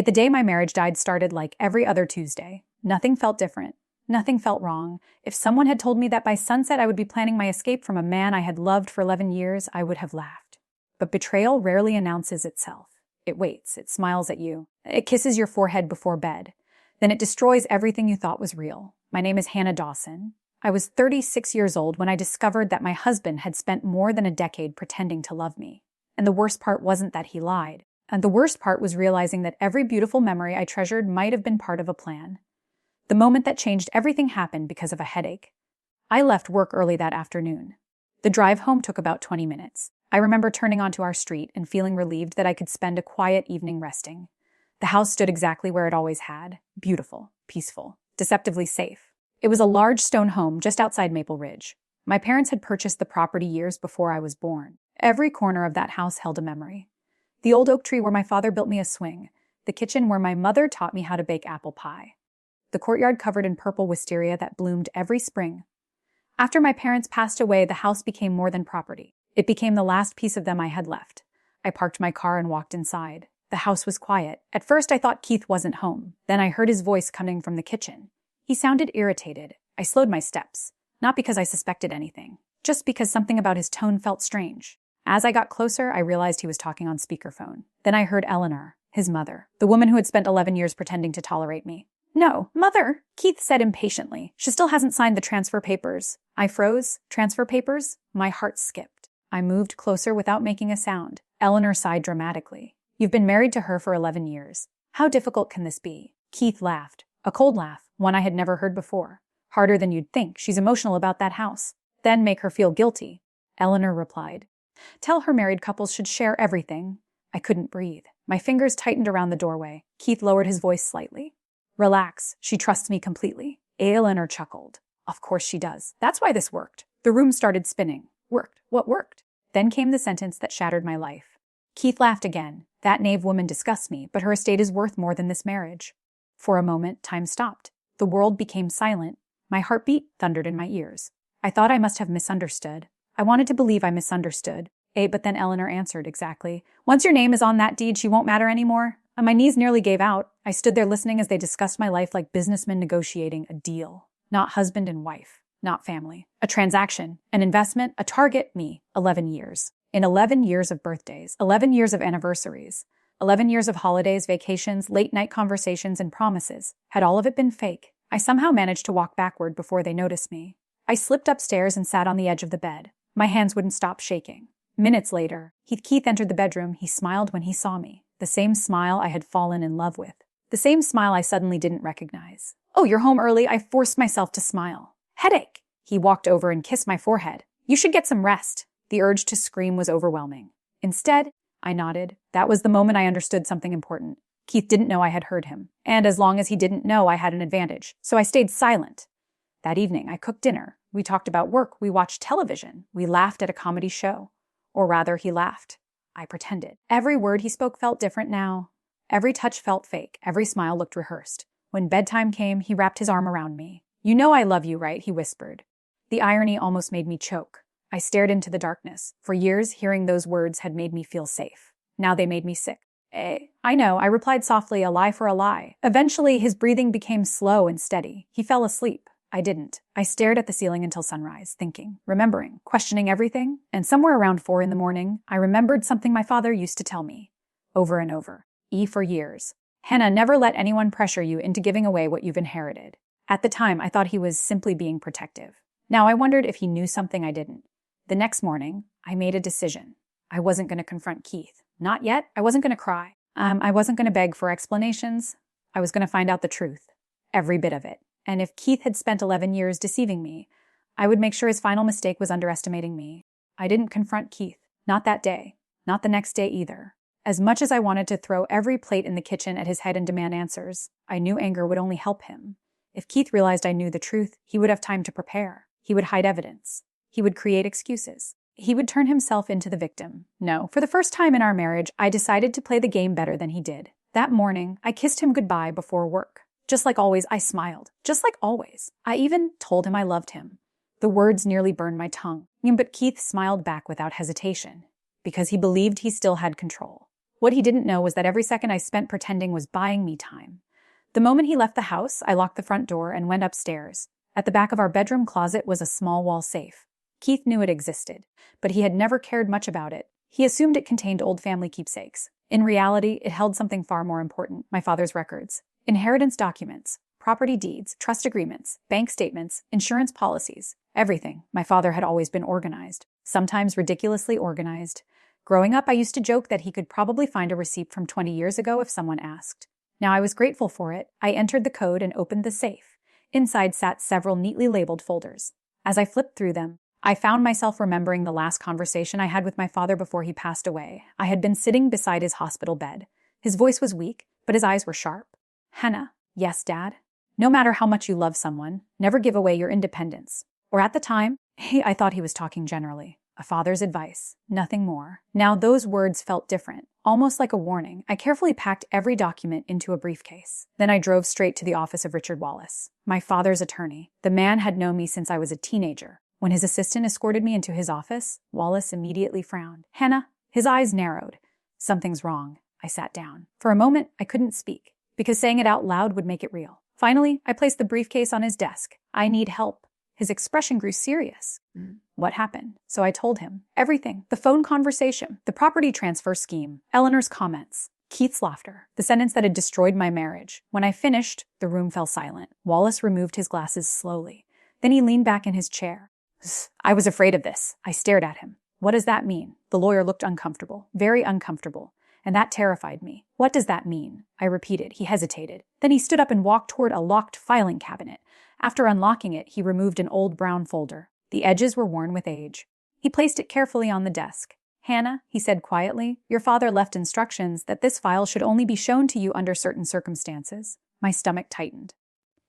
The day my marriage died started like every other Tuesday. Nothing felt different. Nothing felt wrong. If someone had told me that by sunset I would be planning my escape from a man I had loved for 11 years, I would have laughed. But betrayal rarely announces itself. It waits. It smiles at you. It kisses your forehead before bed. Then it destroys everything you thought was real. My name is Hannah Dawson. I was 36 years old when I discovered that my husband had spent more than a decade pretending to love me. And the worst part wasn't that he lied. And the worst part was realizing that every beautiful memory I treasured might have been part of a plan. The moment that changed everything happened because of a headache. I left work early that afternoon. The drive home took about 20 minutes. I remember turning onto our street and feeling relieved that I could spend a quiet evening resting. The house stood exactly where it always had. Beautiful, peaceful, deceptively safe. It was a large stone home just outside Maple Ridge. My parents had purchased the property years before I was born. Every corner of that house held a memory. The old oak tree where my father built me a swing. The kitchen where my mother taught me how to bake apple pie. The courtyard covered in purple wisteria that bloomed every spring. After my parents passed away, the house became more than property. It became the last piece of them I had left. I parked my car and walked inside. The house was quiet. At first, I thought Keith wasn't home. Then I heard his voice coming from the kitchen. He sounded irritated. I slowed my steps. Not because I suspected anything, just because something about his tone felt strange. As I got closer, I realized he was talking on speakerphone. Then I heard Eleanor, his mother, the woman who had spent 11 years pretending to tolerate me. "No, Mother," Keith said impatiently. "She still hasn't signed the transfer papers." I froze. Transfer papers? My heart skipped. I moved closer without making a sound. Eleanor sighed dramatically. "You've been married to her for 11 years. How difficult can this be?" Keith laughed. A cold laugh, one I had never heard before. "Harder than you'd think. She's emotional about that house. Then make her feel guilty." Eleanor replied, "Tell her married couples should share everything." I couldn't breathe. My fingers tightened around the doorway. Keith lowered his voice slightly. "Relax. She trusts me completely." Eleanor chuckled. "Of course she does. That's why this worked." The room started spinning. Worked. What worked? Then came the sentence that shattered my life. Keith laughed again. "That knave woman disgusts me, but her estate is worth more than this marriage." For a moment, time stopped. The world became silent. My heartbeat thundered in my ears. I thought I must have misunderstood. I wanted to believe I misunderstood. But then Eleanor answered exactly. "Once your name is on that deed, she won't matter anymore." My knees nearly gave out. I stood there listening as they discussed my life like businessmen negotiating a deal. Not husband and wife. Not family. A transaction. An investment. A target. Me. 11 years. In 11 years of birthdays. 11 years of anniversaries. 11 years of holidays, vacations, late-night conversations, and promises. Had all of it been fake? I somehow managed to walk backward before they noticed me. I slipped upstairs and sat on the edge of the bed. My hands wouldn't stop shaking. Minutes later, Keith entered the bedroom. He smiled when he saw me. The same smile I had fallen in love with. The same smile I suddenly didn't recognize. "Oh, you're home early." I forced myself to smile. "Headache." He walked over and kissed my forehead. "You should get some rest." The urge to scream was overwhelming. Instead, I nodded. That was the moment I understood something important. Keith didn't know I had heard him. And as long as he didn't know, I had an advantage. So I stayed silent. That evening, I cooked dinner. We talked about work. We watched television. We laughed at a comedy show. Or rather, he laughed. I pretended. Every word he spoke felt different now. Every touch felt fake. Every smile looked rehearsed. When bedtime came, he wrapped his arm around me. "You know I love you, right?" he whispered. The irony almost made me choke. I stared into the darkness. For years, hearing those words had made me feel safe. Now they made me sick. I know," I replied softly, a lie for a lie. Eventually, his breathing became slow and steady. He fell asleep. I didn't. I stared at the ceiling until sunrise, thinking, remembering, questioning everything. And somewhere around 4 a.m, I remembered something my father used to tell me. Over and over. For years. "Hannah, never let anyone pressure you into giving away what you've inherited." At the time, I thought he was simply being protective. Now I wondered if he knew something I didn't. The next morning, I made a decision. I wasn't going to confront Keith. Not yet. I wasn't going to cry. I wasn't going to beg for explanations. I was going to find out the truth. Every bit of it. And if Keith had spent 11 years deceiving me, I would make sure his final mistake was underestimating me. I didn't confront Keith. Not that day. Not the next day either. As much as I wanted to throw every plate in the kitchen at his head and demand answers, I knew anger would only help him. If Keith realized I knew the truth, he would have time to prepare. He would hide evidence. He would create excuses. He would turn himself into the victim. No, for the first time in our marriage, I decided to play the game better than he did. That morning, I kissed him goodbye before work. Just like always, I smiled. Just like always. I even told him I loved him. The words nearly burned my tongue. But Keith smiled back without hesitation, because he believed he still had control. What he didn't know was that every second I spent pretending was buying me time. The moment he left the house, I locked the front door and went upstairs. At the back of our bedroom closet was a small wall safe. Keith knew it existed, but he had never cared much about it. He assumed it contained old family keepsakes. In reality, it held something far more important: my father's records. Inheritance documents, property deeds, trust agreements, bank statements, insurance policies. Everything. My father had always been organized, sometimes ridiculously organized. Growing up, I used to joke that he could probably find a receipt from 20 years ago if someone asked. Now I was grateful for it. I entered the code and opened the safe. Inside sat several neatly labeled folders. As I flipped through them, I found myself remembering the last conversation I had with my father before he passed away. I had been sitting beside his hospital bed. His voice was weak, but his eyes were sharp. "Hannah." "Yes, Dad." "No matter how much you love someone, never give away your independence." Or at the time, I thought he was talking generally. A father's advice, nothing more. Now those words felt different, almost like a warning. I carefully packed every document into a briefcase. Then I drove straight to the office of Richard Wallace, my father's attorney. The man had known me since I was a teenager. When his assistant escorted me into his office, Wallace immediately frowned. "Hannah." His eyes narrowed. "Something's wrong." I sat down. For a moment, I couldn't speak, because saying it out loud would make it real. Finally, I placed the briefcase on his desk. "I need help." His expression grew serious. "What happened?" So I told him. Everything. The phone conversation, the property transfer scheme, Eleanor's comments, Keith's laughter, the sentence that had destroyed my marriage. When I finished, the room fell silent. Wallace removed his glasses slowly. Then he leaned back in his chair. "I was afraid of this." I stared at him. "What does that mean?" The lawyer looked uncomfortable, very uncomfortable, and that terrified me. "What does that mean?" I repeated. He hesitated. Then he stood up and walked toward a locked filing cabinet. After unlocking it, he removed an old brown folder. The edges were worn with age. He placed it carefully on the desk. "Hannah," he said quietly, "your father left instructions that this file should only be shown to you under certain circumstances." My stomach tightened.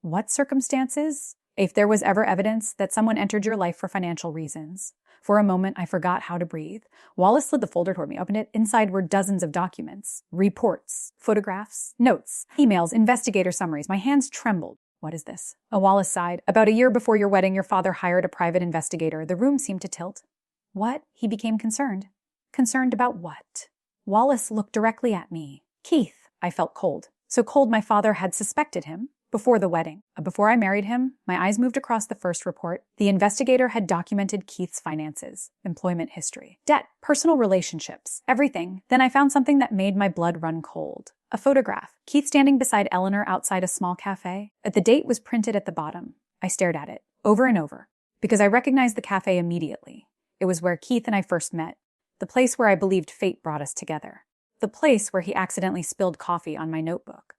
What circumstances? If there was ever evidence that someone entered your life for financial reasons. For a moment, I forgot how to breathe. Wallace slid the folder toward me, opened it. Inside were dozens of documents, reports, photographs, notes, emails, investigator summaries. My hands trembled. "What is this?" Wallace sighed. "About a year before your wedding, your father hired a private investigator." The room seemed to tilt. "What?" He became concerned. "Concerned about what?" Wallace looked directly at me. "Keith." I felt cold. So cold my father had suspected him. Before the wedding. Before I married him, my eyes moved across the first report. The investigator had documented Keith's finances, employment history, debt, personal relationships, everything. Then I found something that made my blood run cold. A photograph. Keith standing beside Eleanor outside a small cafe. The date was printed at the bottom. I stared at it, over and over, because I recognized the cafe immediately. It was where Keith and I first met. The place where I believed fate brought us together. The place where he accidentally spilled coffee on my notebook.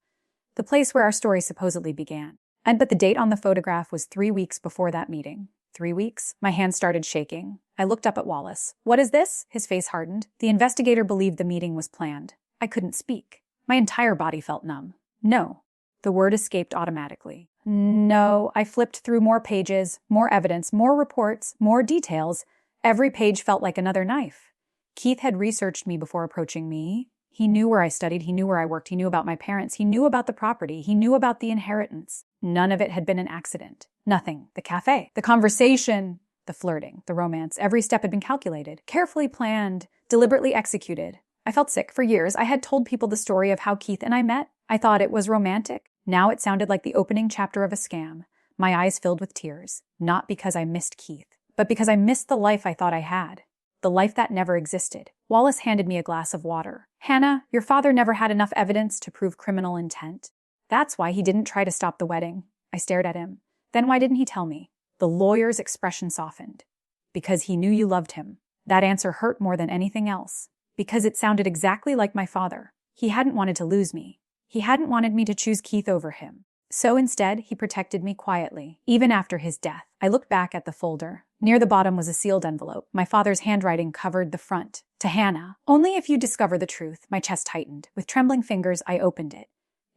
The place where our story supposedly began. But the date on the photograph was 3 weeks before that meeting. 3 weeks? My hands started shaking. I looked up at Wallace. "What is this?" His face hardened. The investigator believed the meeting was planned. I couldn't speak. My entire body felt numb. "No." The word escaped automatically. "No." I flipped through more pages, more evidence, more reports, more details. Every page felt like another knife. Keith had researched me before approaching me. He knew where I studied, he knew where I worked, he knew about my parents, he knew about the property, he knew about the inheritance. None of it had been an accident. Nothing. The cafe, the conversation, the flirting, the romance, every step had been calculated, carefully planned, deliberately executed. I felt sick. For years, I had told people the story of how Keith and I met. I thought it was romantic. Now it sounded like the opening chapter of a scam. My eyes filled with tears, not because I missed Keith, but because I missed the life I thought I had. The life that never existed. Wallace handed me a glass of water. "Hannah, your father never had enough evidence to prove criminal intent. That's why he didn't try to stop the wedding." I stared at him. "Then why didn't he tell me?" The lawyer's expression softened. "Because he knew you loved him." That answer hurt more than anything else. Because it sounded exactly like my father. He hadn't wanted to lose me. He hadn't wanted me to choose Keith over him. So instead, he protected me quietly, even after his death. I looked back at the folder. Near the bottom was a sealed envelope. My father's handwriting covered the front. "To Hannah. Only if you discover the truth." My chest tightened. With trembling fingers, I opened it.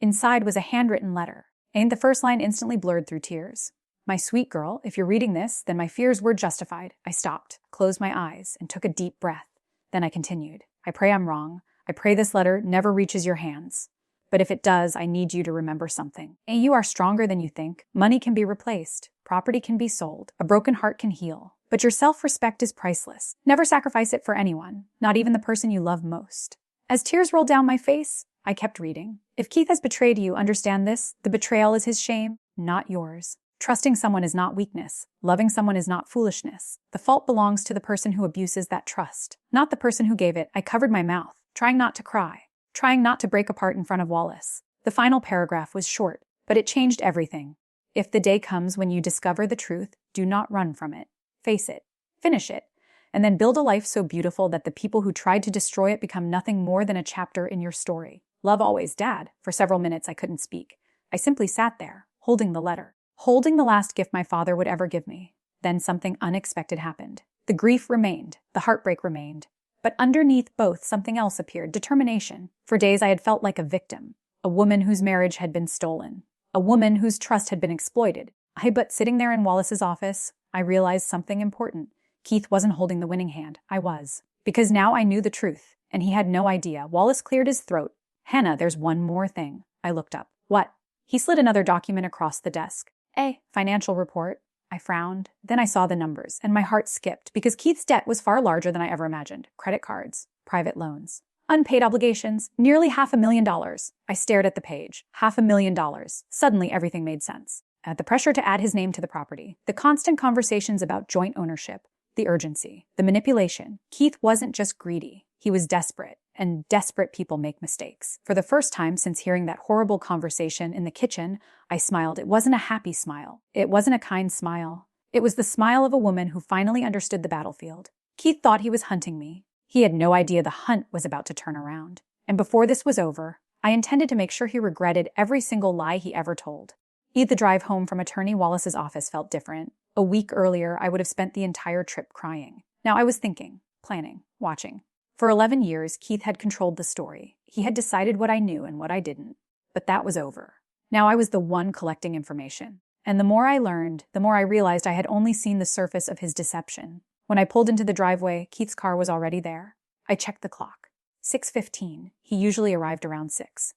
Inside was a handwritten letter, and the first line instantly blurred through tears. "My sweet girl, if you're reading this, then my fears were justified." I stopped, closed my eyes, and took a deep breath. Then I continued. "I pray I'm wrong. I pray this letter never reaches your hands. But if it does, I need you to remember something. And you are stronger than you think. Money can be replaced. Property can be sold. A broken heart can heal. But your self-respect is priceless. Never sacrifice it for anyone, not even the person you love most. As tears rolled down my face, I kept reading. If Keith has betrayed you, understand this: the betrayal is his shame, not yours. Trusting someone is not weakness. Loving someone is not foolishness. The fault belongs to the person who abuses that trust, not the person who gave it. I covered my mouth, trying not to cry, trying not to break apart in front of Wallace. The final paragraph was short, but it changed everything. If the day comes when you discover the truth, do not run from it. Face it, finish it, and then build a life so beautiful that the people who tried to destroy it become nothing more than a chapter in your story. Love always, Dad. For several minutes I couldn't speak. I simply sat there, holding the letter, holding the last gift my father would ever give me. Then something unexpected happened. The grief remained, the heartbreak remained. But underneath both, something else appeared: determination. For days I had felt like a victim, a woman whose marriage had been stolen, a woman whose trust had been exploited. But sitting there in Wallace's office, I realized something important. Keith wasn't holding the winning hand. I was. Because now I knew the truth, and he had no idea. Wallace cleared his throat. Hannah, there's one more thing. I looked up. What? He slid another document across the desk. A financial report. I frowned. Then I saw the numbers, and my heart skipped, because Keith's debt was far larger than I ever imagined. Credit cards, private loans, unpaid obligations, nearly $500,000. I stared at the page. $500,000. Suddenly, everything made sense. The pressure to add his name to the property, the constant conversations about joint ownership, the urgency, the manipulation. Keith wasn't just greedy. He was desperate, and desperate people make mistakes. For the first time since hearing that horrible conversation in the kitchen, I smiled. It wasn't a happy smile. It wasn't a kind smile. It was the smile of a woman who finally understood the battlefield. Keith thought he was hunting me. He had no idea the hunt was about to turn around. And before this was over, I intended to make sure he regretted every single lie he ever told. The drive home from Attorney Wallace's office felt different. A week earlier, I would have spent the entire trip crying. Now I was thinking, planning, watching. For 11 years, Keith had controlled the story. He had decided what I knew and what I didn't. But that was over. Now I was the one collecting information. And the more I learned, the more I realized I had only seen the surface of his deception. When I pulled into the driveway, Keith's car was already there. I checked the clock. 6:15. He usually arrived around 6.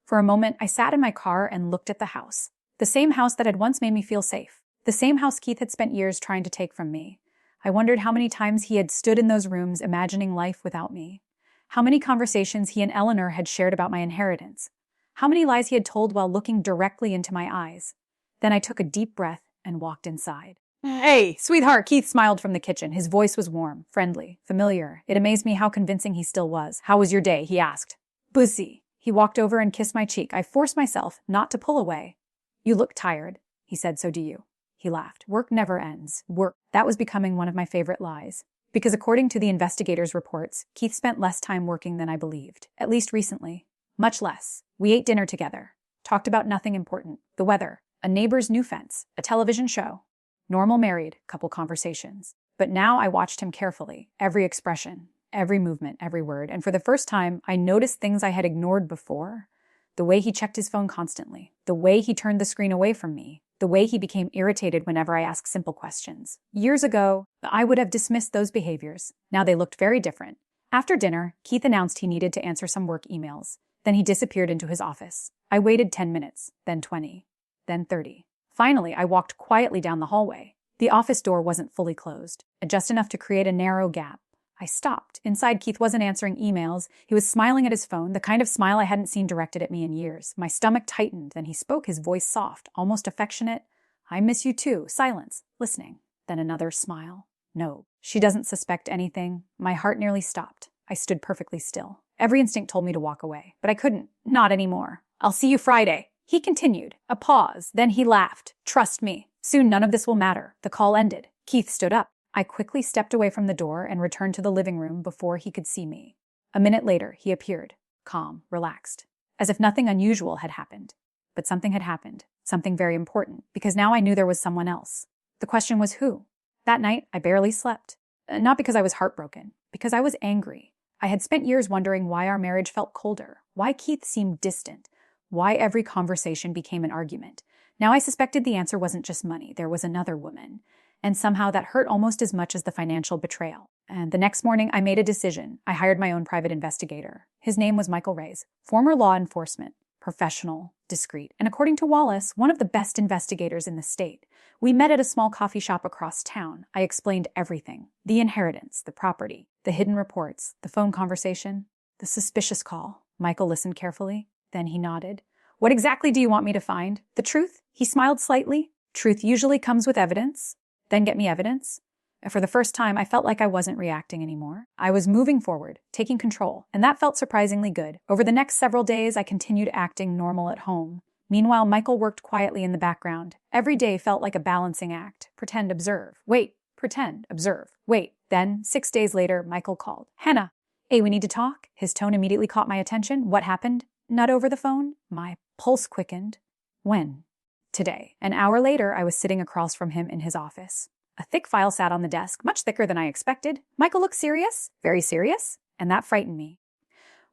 For a moment, I sat in my car and looked at the house. The same house that had once made me feel safe. The same house Keith had spent years trying to take from me. I wondered how many times he had stood in those rooms imagining life without me. How many conversations he and Eleanor had shared about my inheritance. How many lies he had told while looking directly into my eyes. Then I took a deep breath and walked inside. "Hey, sweetheart," Keith smiled from the kitchen. His voice was warm, friendly, familiar. It amazed me how convincing he still was. "How was your day?" he asked. "Busy." He walked over and kissed my cheek. I forced myself not to pull away. "You look tired," he said. "So do you." He laughed. "Work never ends. Work." That was becoming one of my favorite lies. Because according to the investigators' reports, Keith spent less time working than I believed. At least recently. Much less. We ate dinner together. Talked about nothing important. The weather. A neighbor's new fence. A television show. Normal married couple conversations. But now I watched him carefully. Every expression. Every movement. Every word. And for the first time, I noticed things I had ignored before. The way he checked his phone constantly. The way he turned the screen away from me. The way he became irritated whenever I asked simple questions. Years ago, I would have dismissed those behaviors. Now they looked very different. After dinner, Keith announced he needed to answer some work emails. Then he disappeared into his office. I waited 10 minutes, then 20, then 30. Finally, I walked quietly down the hallway. The office door wasn't fully closed, just enough to create a narrow gap. I stopped. Inside, Keith wasn't answering emails. He was smiling at his phone, the kind of smile I hadn't seen directed at me in years. My stomach tightened. Then he spoke, his voice soft, almost affectionate. "I miss you too." Silence. Listening. Then another smile. "No, she doesn't suspect anything." My heart nearly stopped. I stood perfectly still. Every instinct told me to walk away, but I couldn't. Not anymore. "I'll see you Friday." He continued. A pause. Then he laughed. "Trust me. Soon none of this will matter." The call ended. Keith stood up. I quickly stepped away from the door and returned to the living room before he could see me. A minute later, he appeared, calm, relaxed, as if nothing unusual had happened. But something had happened, something very important, because now I knew there was someone else. The question was who? That night, I barely slept. Not because I was heartbroken, because I was angry. I had spent years wondering why our marriage felt colder, why Keith seemed distant, why every conversation became an argument. Now I suspected the answer wasn't just money, there was another woman. And somehow that hurt almost as much as the financial betrayal. And the next morning, I made a decision. I hired my own private investigator. His name was Michael Reyes, former law enforcement, professional, discreet, and according to Wallace, one of the best investigators in the state. We met at a small coffee shop across town. I explained everything. The inheritance, the property, the hidden reports, the phone conversation. The suspicious call. Michael listened carefully. Then he nodded. What exactly do you want me to find? The truth? He smiled slightly. Truth usually comes with evidence. Then get me evidence. For the first time, I felt like I wasn't reacting anymore. I was moving forward, taking control, and that felt surprisingly good. Over the next several days, I continued acting normal at home. Meanwhile, Michael worked quietly in the background. Every day felt like a balancing act. Pretend, observe. Wait. Pretend, observe. Wait. Then, 6 days later, Michael called. Hannah. Hey, we need to talk? His tone immediately caught my attention. What happened? Not over the phone? My pulse quickened. When? Today. An hour later, I was sitting across from him in his office. A thick file sat on the desk, much thicker than I expected. Michael looked serious, very serious, and that frightened me.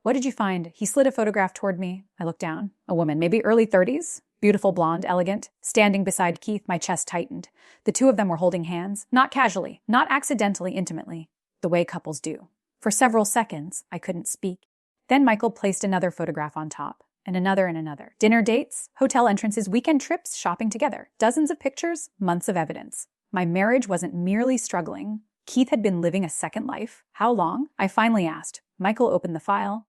What did you find? He slid a photograph toward me. I looked down. A woman, maybe early 30s, beautiful, blonde, elegant, standing beside Keith. My chest tightened. The two of them were holding hands, not casually, not accidentally, intimately, the way couples do. For several seconds, I couldn't speak. Then Michael placed another photograph on top, and another and another. Dinner dates, hotel entrances, weekend trips, shopping together. Dozens of pictures, months of evidence. My marriage wasn't merely struggling. Keith had been living a second life. How long? I finally asked. Michael opened the file.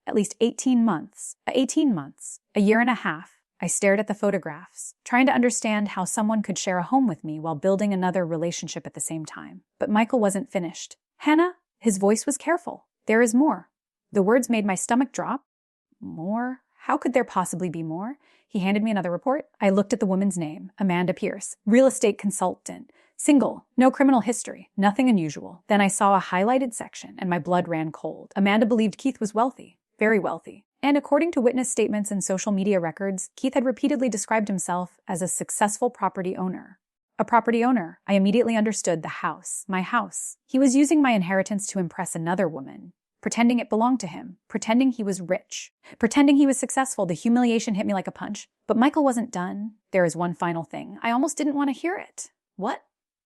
At least 18 months. 18 months. A year and a half. I stared at the photographs, trying to understand how someone could share a home with me while building another relationship at the same time. But Michael wasn't finished. Hannah? His voice was careful. There is more. The words made my stomach drop. More? How could there possibly be more? He handed me another report. I looked at the woman's name, Amanda Pierce, real estate consultant, single, no criminal history, nothing unusual. Then I saw a highlighted section and my blood ran cold. Amanda believed Keith was wealthy, very wealthy. And according to witness statements and social media records, Keith had repeatedly described himself as a successful property owner. A property owner. I immediately understood the house, my house. He was using my inheritance to impress another woman. Pretending it belonged to him, pretending he was rich, pretending he was successful. The humiliation hit me like a punch. But Michael wasn't done. There is one final thing. I almost didn't want to hear it. What?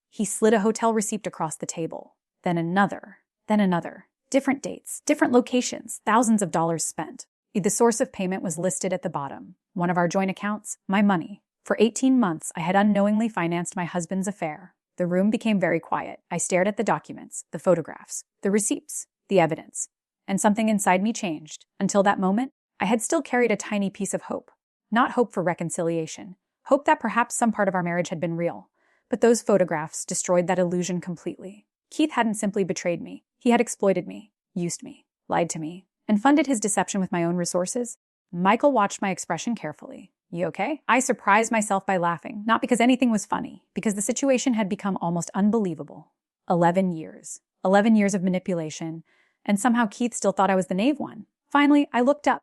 He slid a hotel receipt across the table. Then another. Then another. Different dates, different locations, thousands of dollars spent. The source of payment was listed at the bottom. One of our joint accounts, my money. For 18 months, I had unknowingly financed my husband's affair. The room became very quiet. I stared at the documents, the photographs, the receipts, the evidence, and something inside me changed. Until that moment, I had still carried a tiny piece of hope. Not hope for reconciliation, hope that perhaps some part of our marriage had been real. But those photographs destroyed that illusion completely. Keith hadn't simply betrayed me. He had exploited me, used me, lied to me, and funded his deception with my own resources. Michael watched my expression carefully. You okay? I surprised myself by laughing, not because anything was funny, because the situation had become almost unbelievable. 11 years. 11 years of manipulation, and somehow Keith still thought I was the naive one. Finally, I looked up.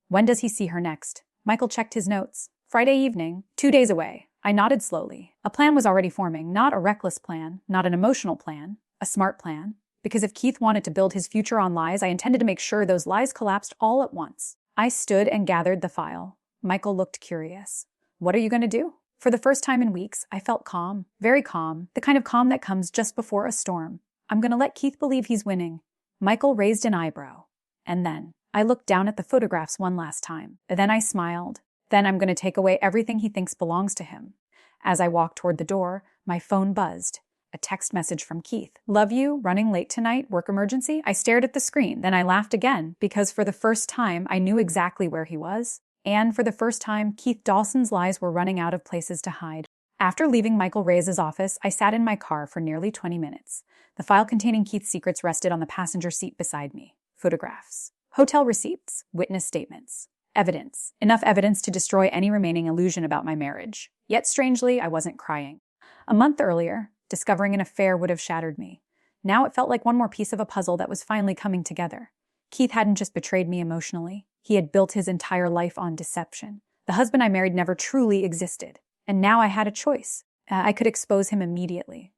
When does he see her next? Michael checked his notes. Friday evening, 2 days away. I nodded slowly. A plan was already forming, not a reckless plan, not an emotional plan, a smart plan. Because if Keith wanted to build his future on lies, I intended to make sure those lies collapsed all at once. I stood and gathered the file. Michael looked curious. What are you going to do? For the first time in weeks, I felt calm, very calm, the kind of calm that comes just before a storm. I'm going to let Keith believe he's winning. Michael raised an eyebrow. And then I looked down at the photographs one last time. Then I smiled. Then I'm going to take away everything he thinks belongs to him. As I walked toward the door, my phone buzzed. A text message from Keith. Love you, running late tonight, work emergency. I stared at the screen. Then I laughed again because for the first time, I knew exactly where he was. And for the first time, Keith Dawson's lies were running out of places to hide. After leaving Michael Reyes' office, I sat in my car for nearly 20 minutes. The file containing Keith's secrets rested on the passenger seat beside me. Photographs. Hotel receipts. Witness statements. Evidence. Enough evidence to destroy any remaining illusion about my marriage. Yet strangely, I wasn't crying. A month earlier, discovering an affair would have shattered me. Now it felt like one more piece of a puzzle that was finally coming together. Keith hadn't just betrayed me emotionally. He had built his entire life on deception. The husband I married never truly existed. And now I had a choice. I could expose him immediately.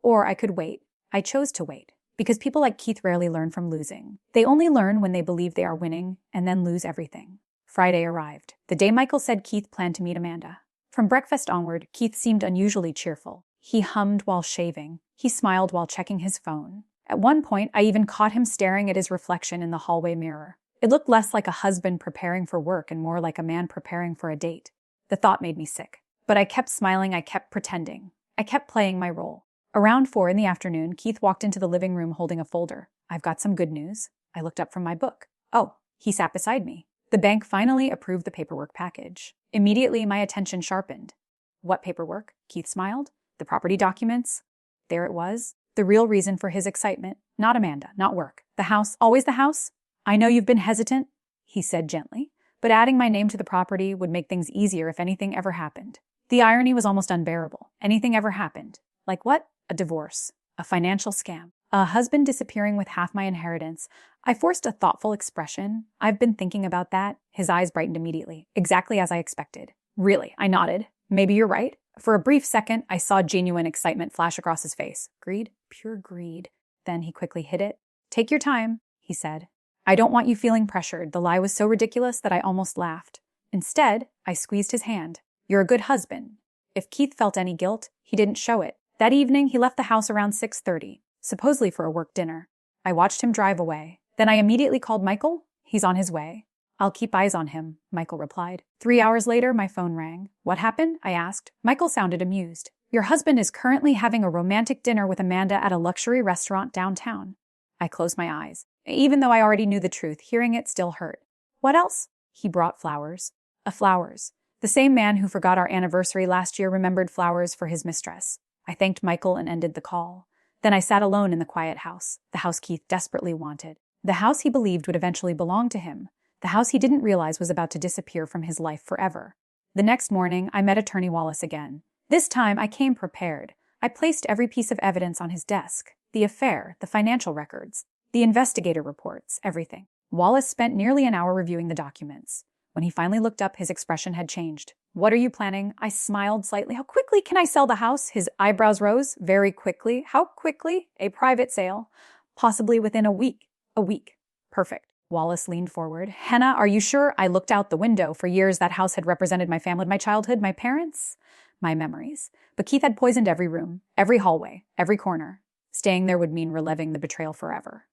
Or I could wait. I chose to wait. Because people like Keith rarely learn from losing. They only learn when they believe they are winning and then lose everything. Friday arrived. The day Michael said Keith planned to meet Amanda. From breakfast onward, Keith seemed unusually cheerful. He hummed while shaving. He smiled while checking his phone. At one point, I even caught him staring at his reflection in the hallway mirror. It looked less like a husband preparing for work and more like a man preparing for a date. The thought made me sick. But I kept smiling, I kept pretending. I kept playing my role. Around 4 in the afternoon, Keith walked into the living room holding a folder. I've got some good news. I looked up from my book. Oh, he sat beside me. The bank finally approved the paperwork package. Immediately, my attention sharpened. What paperwork? Keith smiled. The property documents. There it was. The real reason for his excitement. Not Amanda, not work. The house. Always the house? I know you've been hesitant, he said gently, but adding my name to the property would make things easier if anything ever happened. The irony was almost unbearable. Anything ever happened. Like what? A divorce. A financial scam. A husband disappearing with half my inheritance. I forced a thoughtful expression. I've been thinking about that. His eyes brightened immediately, exactly as I expected. Really, I nodded. Maybe you're right. For a brief second, I saw genuine excitement flash across his face. Greed? Pure greed. Then he quickly hid it. Take your time, he said. I don't want you feeling pressured. The lie was so ridiculous that I almost laughed. Instead, I squeezed his hand. You're a good husband. If Keith felt any guilt, he didn't show it. That evening, he left the house around 6:30, supposedly for a work dinner. I watched him drive away. Then I immediately called Michael. He's on his way. I'll keep eyes on him, Michael replied. 3 hours later, my phone rang. What happened? I asked. Michael sounded amused. Your husband is currently having a romantic dinner with Amanda at a luxury restaurant downtown. I closed my eyes. Even though I already knew the truth, hearing it still hurt. What else? He brought flowers. Flowers. The same man who forgot our anniversary last year remembered flowers for his mistress. I thanked Michael and ended the call. Then I sat alone in the quiet house, the house Keith desperately wanted. The house he believed would eventually belong to him. The house he didn't realize was about to disappear from his life forever. The next morning, I met Attorney Wallace again. This time, I came prepared. I placed every piece of evidence on his desk. The affair, the financial records, the investigator reports, everything. Wallace spent nearly an hour reviewing the documents. When he finally looked up, his expression had changed. What are you planning? I smiled slightly. How quickly can I sell the house? His eyebrows rose. Very quickly. How quickly? A private sale. Possibly within a week. A week. Perfect. Wallace leaned forward. Henna, are you sure? I looked out the window. For years, that house had represented my family, my childhood, my parents, my memories. But Keith had poisoned every room, every hallway, every corner. Staying there would mean reliving the betrayal forever.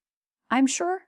I'm sure?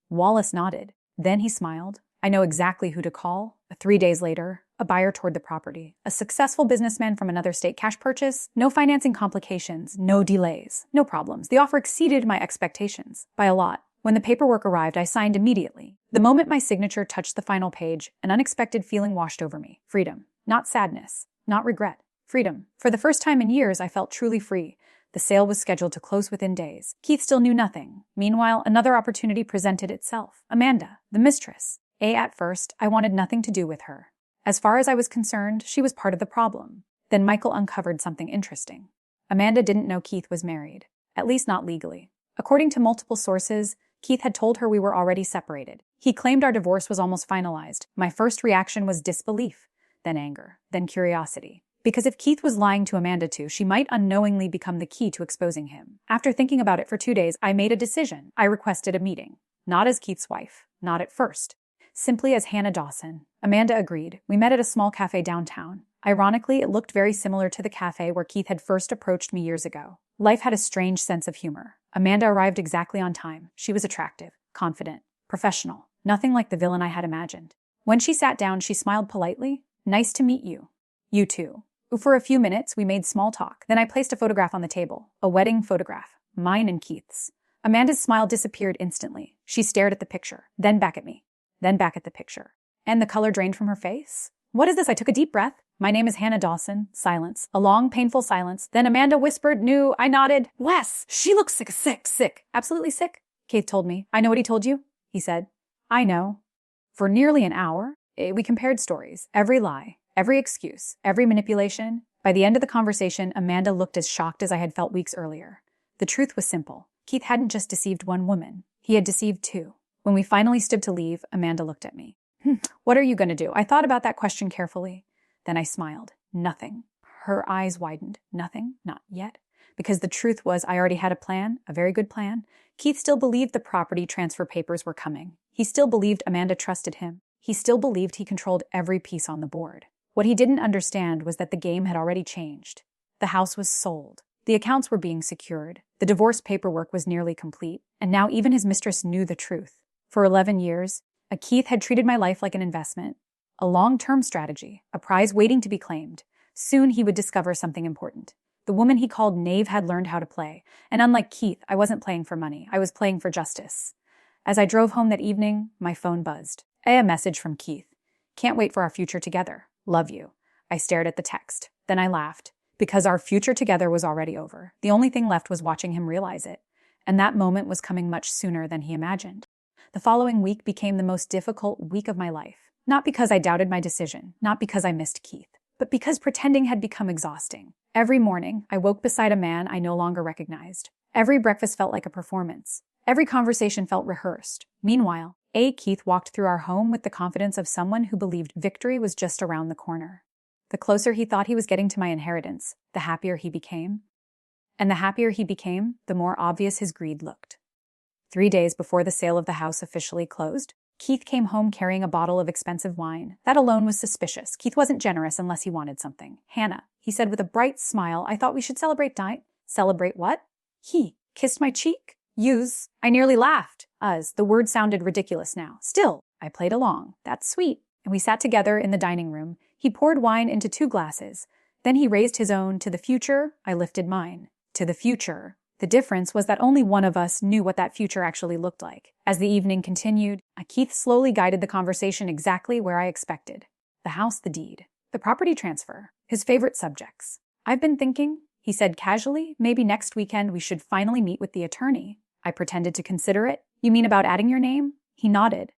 Wallace nodded. Then he smiled. I know exactly who to call. 3 days later, a buyer toured the property. A successful businessman from another state. Cash purchase, no financing complications, no delays, no problems. The offer exceeded my expectations by a lot. When the paperwork arrived, I signed immediately. The moment my signature touched the final page, an unexpected feeling washed over me. Freedom. Not sadness. Not regret. Freedom. For the first time in years, I felt truly free. The sale was scheduled to close within days. Keith still knew nothing. Meanwhile, another opportunity presented itself. Amanda, the mistress. At first, I wanted nothing to do with her. As far as I was concerned, she was part of the problem. Then Michael uncovered something interesting. Amanda didn't know Keith was married. At least not legally. According to multiple sources, Keith had told her we were already separated. He claimed our divorce was almost finalized. My first reaction was disbelief, then anger, then curiosity. Because if Keith was lying to Amanda too, she might unknowingly become the key to exposing him. After thinking about it for 2 days, I made a decision. I requested a meeting. Not as Keith's wife. Not at first. Simply as Hannah Dawson. Amanda agreed. We met at a small cafe downtown. Ironically, it looked very similar to the cafe where Keith had first approached me years ago. Life had a strange sense of humor. Amanda arrived exactly on time. She was attractive, confident, professional. Nothing like the villain I had imagined. When she sat down, she smiled politely. Nice to meet you. You too. For a few minutes, we made small talk. Then I placed a photograph on the table. A wedding photograph. Mine and Keith's. Amanda's smile disappeared instantly. She stared at the picture, then back at me, then back at the picture. And the color drained from her face? What is this? I took a deep breath. My name is Hannah Dawson. Silence. A long, painful silence. Then Amanda whispered, "New." I nodded. Wes, she looks sick. Absolutely sick. Keith told me. I know what he told you, he said. I know. For nearly an hour, we compared stories. Every lie, every excuse, every manipulation. By the end of the conversation, Amanda looked as shocked as I had felt weeks earlier. The truth was simple. Keith hadn't just deceived one woman. He had deceived two. When we finally stood to leave, Amanda looked at me. What are you going to do? I thought about that question carefully. Then I smiled. Nothing. Her eyes widened. Nothing? Not yet. Because the truth was I already had a plan, a very good plan. Keith still believed the property transfer papers were coming. He still believed Amanda trusted him. He still believed he controlled every piece on the board. What he didn't understand was that the game had already changed. The house was sold. The accounts were being secured. The divorce paperwork was nearly complete. And now even his mistress knew the truth. For 11 years, Keith had treated my life like an investment, a long-term strategy, a prize waiting to be claimed. Soon he would discover something important. The woman he called Knave had learned how to play. And unlike Keith, I wasn't playing for money. I was playing for justice. As I drove home that evening, my phone buzzed. A message from Keith. Can't wait for our future together. Love you. I stared at the text. Then I laughed. Because our future together was already over. The only thing left was watching him realize it. And that moment was coming much sooner than he imagined. The following week became the most difficult week of my life. Not because I doubted my decision, not because I missed Keith, but because pretending had become exhausting. Every morning, I woke beside a man I no longer recognized. Every breakfast felt like a performance. Every conversation felt rehearsed. Meanwhile, Keith walked through our home with the confidence of someone who believed victory was just around the corner. The closer he thought he was getting to my inheritance, the happier he became. And the happier he became, the more obvious his greed looked. 3 days before the sale of the house officially closed, Keith came home carrying a bottle of expensive wine. That alone was suspicious. Keith wasn't generous unless he wanted something. Hannah, he said with a bright smile, I thought we should celebrate Celebrate what? He kissed my cheek. Use. I nearly laughed. The word sounded ridiculous now. Still, I played along. That's sweet. And we sat together in the dining room. He poured wine into 2 glasses. Then he raised his own. To the future, I lifted mine. To the future. The difference was that only one of us knew what that future actually looked like. As the evening continued, Keith slowly guided the conversation exactly where I expected. The house, the deed, the property transfer, his favorite subjects. I've been thinking, he said casually, maybe next weekend we should finally meet with the attorney. I pretended to consider it. You mean about adding your name? He nodded.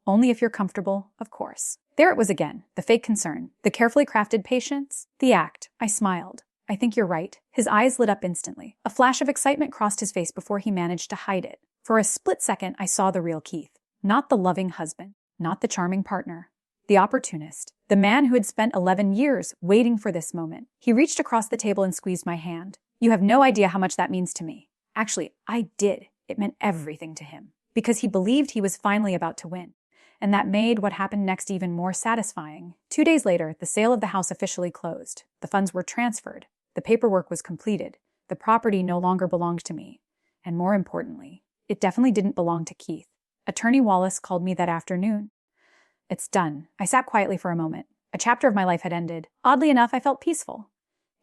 Only if you're comfortable, of course. There it was again, the fake concern, the carefully crafted patience, the act. I smiled. I think you're right. His eyes lit up instantly. A flash of excitement crossed his face before he managed to hide it. For a split second, I saw the real Keith. Not the loving husband, not the charming partner. The opportunist. The man who had spent 11 years waiting for this moment. He reached across the table and squeezed my hand. You have no idea how much that means to me. Actually, I did. It meant everything to him. Because he believed he was finally about to win. And that made what happened next even more satisfying. 2 days later, the sale of the house officially closed. The funds were transferred. The paperwork was completed. The property no longer belonged to me. And more importantly, it definitely didn't belong to Keith. Attorney Wallace called me that afternoon. It's done. I sat quietly for a moment. A chapter of my life had ended. Oddly enough, I felt peaceful.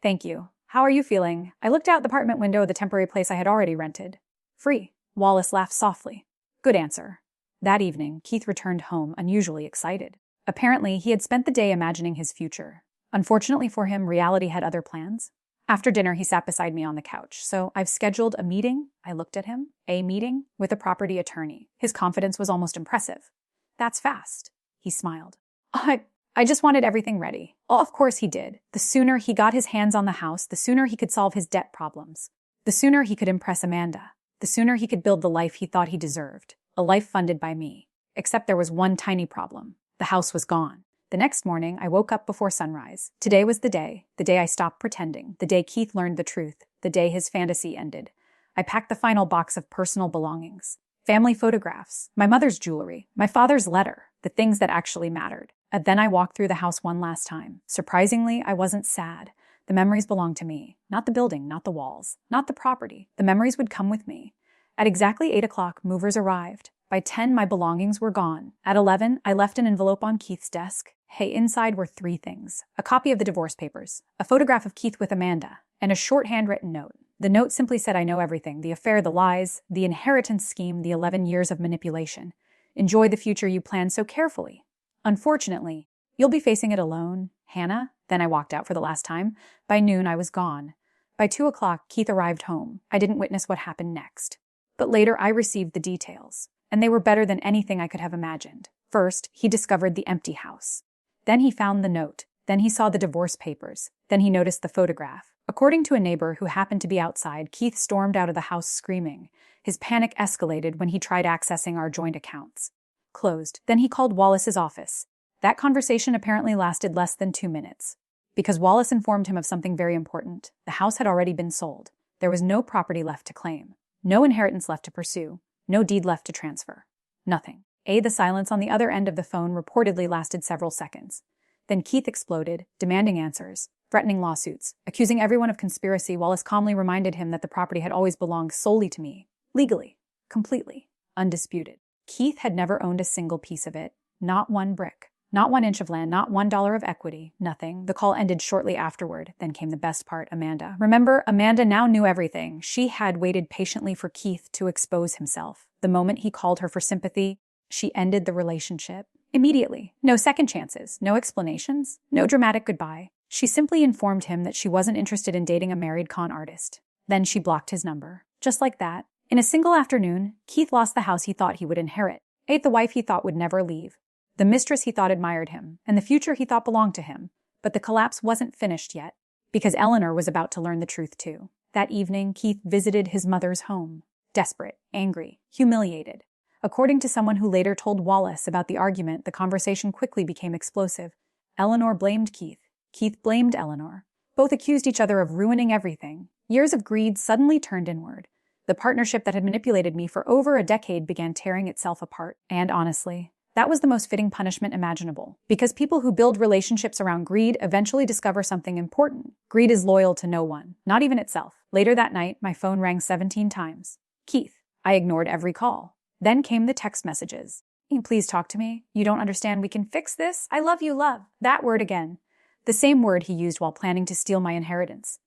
Thank you. How are you feeling? I looked out the apartment window of the temporary place I had already rented. Free. Wallace laughed softly. Good answer. That evening, Keith returned home, unusually excited. Apparently, he had spent the day imagining his future. Unfortunately for him, reality had other plans. After dinner, he sat beside me on the couch. So I've scheduled a meeting, I looked at him, a meeting with a property attorney. His confidence was almost impressive. That's fast. He smiled. I just wanted everything ready. Oh, of course he did. The sooner he got his hands on the house, the sooner he could solve his debt problems. The sooner he could impress Amanda. The sooner he could build the life he thought he deserved. A life funded by me. Except there was one tiny problem. The house was gone. The next morning, I woke up before sunrise. Today was the day I stopped pretending, the day Keith learned the truth, the day his fantasy ended. I packed the final box of personal belongings. Family photographs, my mother's jewelry, my father's letter, the things that actually mattered. And then I walked through the house one last time. Surprisingly, I wasn't sad. The memories belonged to me. Not the building, not the walls, not the property. The memories would come with me. At exactly 8 o'clock, movers arrived. By 10, my belongings were gone. At 11, I left an envelope on Keith's desk. Hey, inside were 3 things. A copy of the divorce papers, a photograph of Keith with Amanda, and a short handwritten note. The note simply said, I know everything. The affair, the lies, the inheritance scheme, the 11 years of manipulation. Enjoy the future you planned so carefully. Unfortunately, you'll be facing it alone, Hannah. Then I walked out for the last time. By noon, I was gone. By 2 o'clock, Keith arrived home. I didn't witness what happened next. But later, I received the details. And they were better than anything I could have imagined. First, he discovered the empty house. Then he found the note. Then he saw the divorce papers. Then he noticed the photograph. According to a neighbor who happened to be outside, Keith stormed out of the house screaming. His panic escalated when he tried accessing our joint accounts. Closed. Then he called Wallace's office. That conversation apparently lasted less than 2 minutes. Because Wallace informed him of something very important. The house had already been sold. There was no property left to claim. No inheritance left to pursue. No deed left to transfer. Nothing. The silence on the other end of the phone reportedly lasted several seconds. Then Keith exploded, demanding answers, threatening lawsuits, accusing everyone of conspiracy. Wallace calmly reminded him that the property had always belonged solely to me. Legally. Completely. Undisputed. Keith had never owned a single piece of it. Not one brick. Not 1 inch of land, not $1 of equity, nothing. The call ended shortly afterward. Then came the best part, Amanda. Remember, Amanda now knew everything. She had waited patiently for Keith to expose himself. The moment he called her for sympathy, she ended the relationship. Immediately. No second chances, no explanations, no dramatic goodbye. She simply informed him that she wasn't interested in dating a married con artist. Then she blocked his number. Just like that. In a single afternoon, Keith lost the house he thought he would inherit, ate the wife he thought would never leave, the mistress he thought admired him, and the future he thought belonged to him. But the collapse wasn't finished yet, because Eleanor was about to learn the truth too. That evening, Keith visited his mother's home. Desperate, angry, humiliated. According to someone who later told Wallace about the argument, the conversation quickly became explosive. Eleanor blamed Keith. Keith blamed Eleanor. Both accused each other of ruining everything. Years of greed suddenly turned inward. The partnership that had manipulated me for over a decade began tearing itself apart. And honestly, that was the most fitting punishment imaginable. Because people who build relationships around greed eventually discover something important. Greed is loyal to no one, not even itself. Later that night, my phone rang 17 times. Keith. I ignored every call. Then came the text messages. Please talk to me. You don't understand. We can fix this. I love you, love. That word again. The same word he used while planning to steal my inheritance.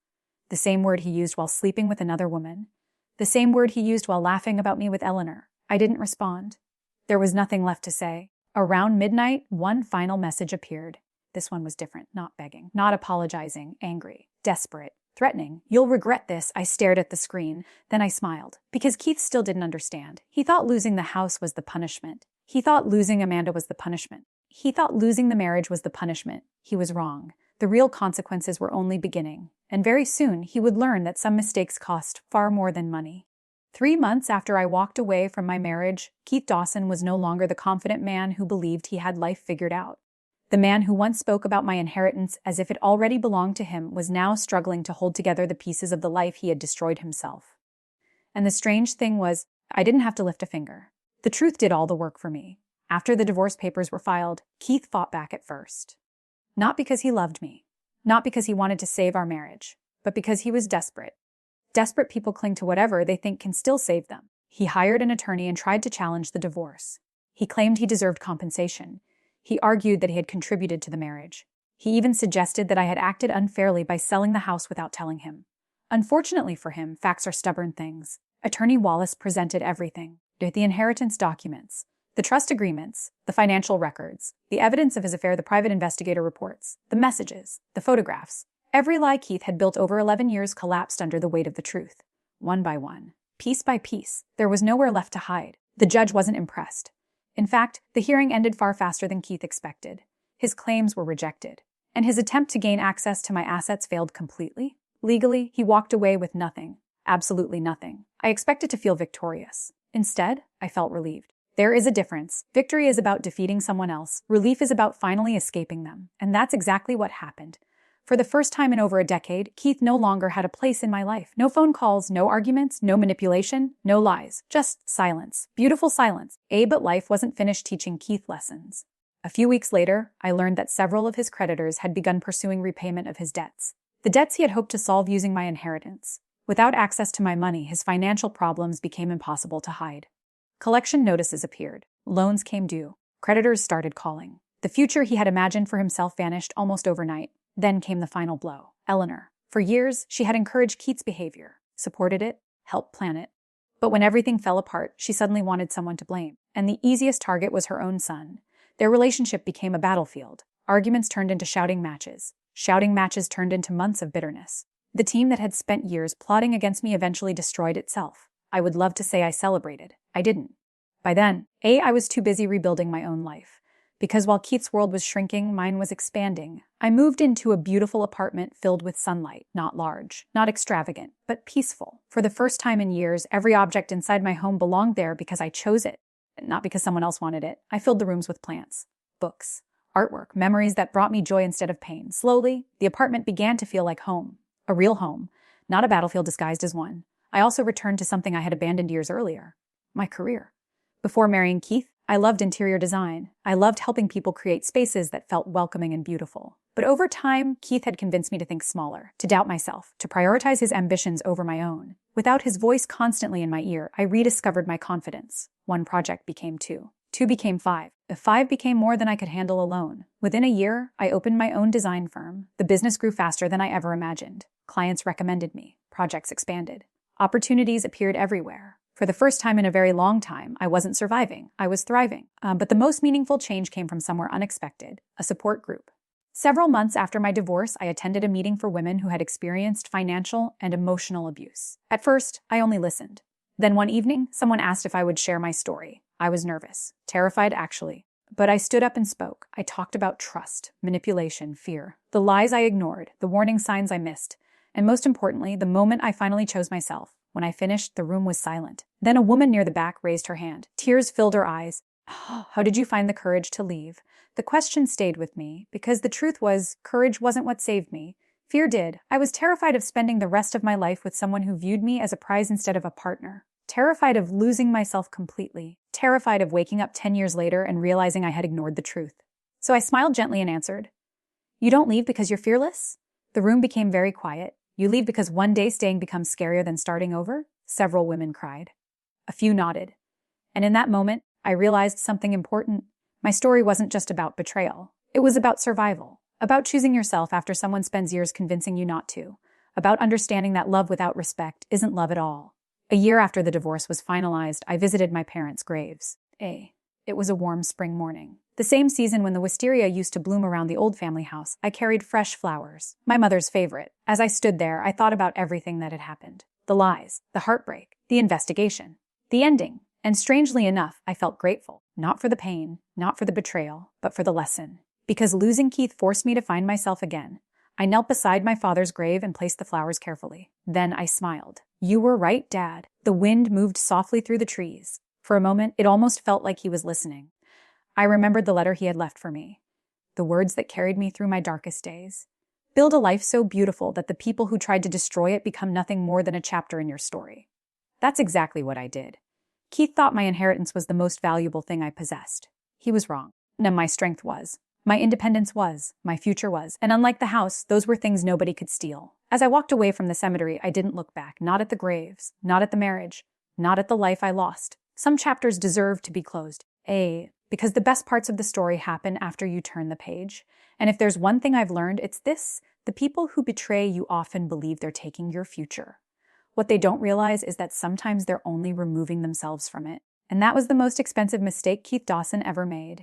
The same word he used while sleeping with another woman. The same word he used while laughing about me with Eleanor. I didn't respond. There was nothing left to say. Around midnight, one final message appeared. This one was different, not begging, not apologizing, angry, desperate, threatening. You'll regret this. I stared at the screen. Then I smiled, because Keith still didn't understand. He thought losing the house was the punishment. He thought losing Amanda was the punishment. He thought losing the marriage was the punishment. He was wrong. The real consequences were only beginning. And very soon, he would learn that some mistakes cost far more than money. 3 months after I walked away from my marriage, Keith Dawson was no longer the confident man who believed he had life figured out. The man who once spoke about my inheritance as if it already belonged to him was now struggling to hold together the pieces of the life he had destroyed himself. And the strange thing was, I didn't have to lift a finger. The truth did all the work for me. After the divorce papers were filed, Keith fought back at first. Not because he loved me, not because he wanted to save our marriage, but because he was desperate. Desperate people cling to whatever they think can still save them. He hired an attorney and tried to challenge the divorce. He claimed he deserved compensation. He argued that he had contributed to the marriage. He even suggested that I had acted unfairly by selling the house without telling him. Unfortunately for him, facts are stubborn things. Attorney Wallace presented everything. The inheritance documents, the trust agreements, the financial records, the evidence of his affair, the private investigator reports, the messages, the photographs. Every lie Keith had built over 11 years collapsed under the weight of the truth. One by one, piece by piece, there was nowhere left to hide. The judge wasn't impressed. In fact, the hearing ended far faster than Keith expected. His claims were rejected, and his attempt to gain access to my assets failed completely. Legally, he walked away with nothing. Absolutely nothing. I expected to feel victorious. Instead, I felt relieved. There is a difference. Victory is about defeating someone else. Relief is about finally escaping them. And that's exactly what happened. For the first time in over a decade, Keith no longer had a place in my life. No phone calls, no arguments, no manipulation, no lies. Just silence. Beautiful silence. But life wasn't finished teaching Keith lessons. A few weeks later, I learned that several of his creditors had begun pursuing repayment of his debts. The debts he had hoped to solve using my inheritance. Without access to my money, his financial problems became impossible to hide. Collection notices appeared. Loans came due. Creditors started calling. The future he had imagined for himself vanished almost overnight. Then came the final blow. Eleanor. For years, she had encouraged Keith's behavior, supported it, helped plan it. But when everything fell apart, she suddenly wanted someone to blame. And the easiest target was her own son. Their relationship became a battlefield. Arguments turned into shouting matches. Shouting matches turned into months of bitterness. The team that had spent years plotting against me eventually destroyed itself. I would love to say I celebrated. I didn't. By then, I was too busy rebuilding my own life. Because while Keith's world was shrinking, mine was expanding. I moved into a beautiful apartment filled with sunlight, not large, not extravagant, but peaceful. For the first time in years, every object inside my home belonged there because I chose it, not because someone else wanted it. I filled the rooms with plants, books, artwork, memories that brought me joy instead of pain. Slowly, the apartment began to feel like home, a real home, not a battlefield disguised as one. I also returned to something I had abandoned years earlier, my career. Before marrying Keith, I loved interior design. I loved helping people create spaces that felt welcoming and beautiful. But over time, Keith had convinced me to think smaller, to doubt myself, to prioritize his ambitions over my own. Without his voice constantly in my ear, I rediscovered my confidence. One project became 2. 2 became 5. 5 became more than I could handle alone. Within a year, I opened my own design firm. The business grew faster than I ever imagined. Clients recommended me. Projects expanded. Opportunities appeared everywhere. For the first time in a very long time, I wasn't surviving. I was thriving. But the most meaningful change came from somewhere unexpected, a support group. Several months after my divorce, I attended a meeting for women who had experienced financial and emotional abuse. At first, I only listened. Then one evening, someone asked if I would share my story. I was nervous, terrified actually. But I stood up and spoke. I talked about trust, manipulation, fear, the lies I ignored, the warning signs I missed, and most importantly, the moment I finally chose myself. When I finished, the room was silent. Then a woman near the back raised her hand. Tears filled her eyes. How did you find the courage to leave? The question stayed with me, because the truth was, courage wasn't what saved me. Fear did. I was terrified of spending the rest of my life with someone who viewed me as a prize instead of a partner. Terrified of losing myself completely. Terrified of waking up 10 years later and realizing I had ignored the truth. So I smiled gently and answered, "You don't leave because you're fearless?" The room became very quiet. "You leave because one day staying becomes scarier than starting over?" Several women cried. A few nodded. And in that moment, I realized something important. My story wasn't just about betrayal. It was about survival. About choosing yourself after someone spends years convincing you not to. About understanding that love without respect isn't love at all. A year after the divorce was finalized, I visited my parents' graves. It was a warm spring morning. The same season when the wisteria used to bloom around the old family house, I carried fresh flowers, my mother's favorite. As I stood there, I thought about everything that had happened. The lies, the heartbreak, the investigation, the ending. And strangely enough, I felt grateful. Not for the pain, not for the betrayal, but for the lesson. Because losing Keith forced me to find myself again. I knelt beside my father's grave and placed the flowers carefully. Then I smiled. "You were right, Dad." The wind moved softly through the trees. For a moment, it almost felt like he was listening. I remembered the letter he had left for me. The words that carried me through my darkest days. "Build a life so beautiful that the people who tried to destroy it become nothing more than a chapter in your story." That's exactly what I did. Keith thought my inheritance was the most valuable thing I possessed. He was wrong. And my strength was. My independence was. My future was. And unlike the house, those were things nobody could steal. As I walked away from the cemetery, I didn't look back. Not at the graves. Not at the marriage. Not at the life I lost. Some chapters deserve to be closed. Because the best parts of the story happen after you turn the page. And if there's one thing I've learned, it's this. The people who betray you often believe they're taking your future. What they don't realize is that sometimes they're only removing themselves from it. And that was the most expensive mistake Keith Dawson ever made.